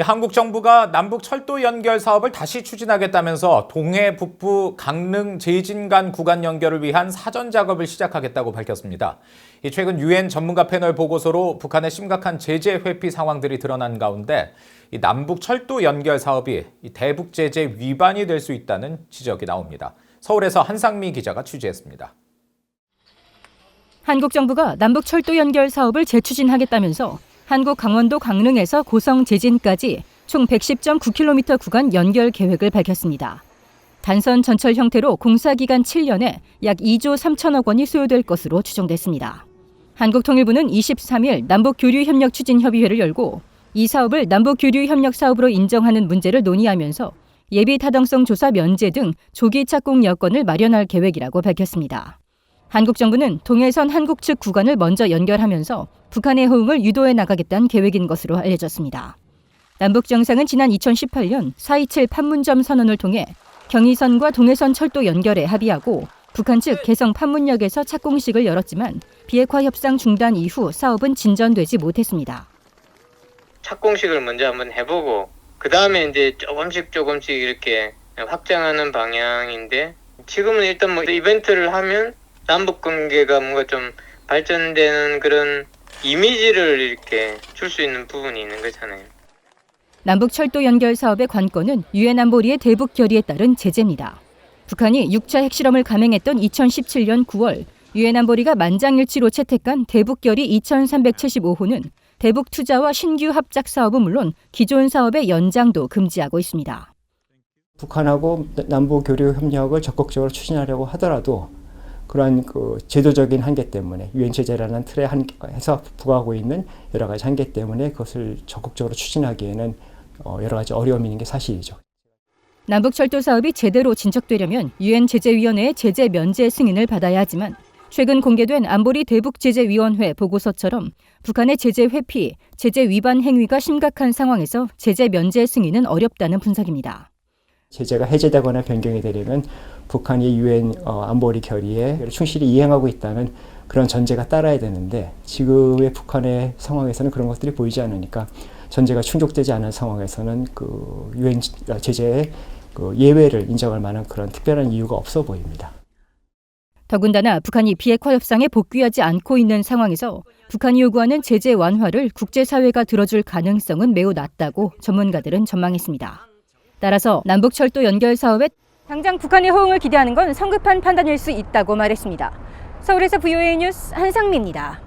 한국 정부가 남북 철도 연결 사업을 다시 추진하겠다면서 동해 북부 강릉 제진간 구간 연결을 위한 사전 작업을 시작하겠다고 밝혔습니다. 최근 유엔 전문가 패널 보고서로 북한의 심각한 제재 회피 상황들이 드러난 가운데 남북 철도 연결 사업이 대북 제재 위반이 될 수 있다는 지적이 나옵니다. 서울에서 한상미 기자가 취재했습니다. 한국 정부가 남북 철도 연결 사업을 재추진하겠다면서 한국 강원도 강릉에서 고성 제진까지 총 110.9km 구간 연결 계획을 밝혔습니다. 단선 전철 형태로 공사 기간 7년에 약 2조 3천억 원이 소요될 것으로 추정됐습니다. 한국통일부는 23일 남북교류협력추진협의회를 열고 이 사업을 남북교류협력 사업으로 인정하는 문제를 논의하면서 예비 타당성 조사 면제 등 조기 착공 여건을 마련할 계획이라고 밝혔습니다. 한국 정부는 동해선 한국 측 구간을 먼저 연결하면서 북한의 호응을 유도해 나가겠다는 계획인 것으로 알려졌습니다. 남북 정상은 지난 2018년 4.27 판문점 선언을 통해 경의선과 동해선 철도 연결에 합의하고 북한 측 개성 판문역에서 착공식을 열었지만 비핵화 협상 중단 이후 사업은 진전되지 못했습니다. 착공식을 먼저 한번 해보고 그 다음에 이제 조금씩 이렇게 확장하는 방향인데 지금은 일단 이벤트를 하면 남북 관계가 뭔가 좀 발전되는 그런 이미지를 이렇게 줄 수 있는 부분이 있는 거잖아요. 남북 철도 연결 사업의 관건은 유엔 안보리의 대북 결의에 따른 제재입니다. 북한이 6차 핵실험을 감행했던 2017년 9월 유엔 안보리가 만장일치로 채택한 대북 결의 2375호는 대북 투자와 신규 합작 사업은 물론 기존 사업의 연장도 금지하고 있습니다. 북한하고 남북 교류 협력을 적극적으로 추진하려고 하더라도 그러한 제도적인 한계 때문에 유엔 제재라는 틀에 해서 부과하고 있는 여러 가지 한계 때문에 그것을 적극적으로 추진하기에는 여러 가지 어려움이 있는 게 사실이죠. 남북 철도 사업이 제대로 진척되려면 유엔 제재위원회의 제재 면제 승인을 받아야 하지만 최근 공개된 안보리 대북제재위원회 보고서처럼 북한의 제재 회피, 제재 위반 행위가 심각한 상황에서 제재 면제 승인은 어렵다는 분석입니다. 제재가 해제되거나 변경이 되려면 북한이 유엔 안보리 결의에 충실히 이행하고 있다는 그런 전제가 따라야 되는데 지금의 북한의 상황에서는 그런 것들이 보이지 않으니까 전제가 충족되지 않은 상황에서는 유엔 제재의 예외를 인정할 만한 그런 특별한 이유가 없어 보입니다. 더군다나 북한이 비핵화 협상에 복귀하지 않고 있는 상황에서 북한이 요구하는 제재 완화를 국제사회가 들어줄 가능성은 매우 낮다고 전문가들은 전망했습니다. 따라서 남북철도 연결 사업에 당장 북한의 호응을 기대하는 건 성급한 판단일 수 있다고 말했습니다. 서울에서 VOA 뉴스 한상미입니다.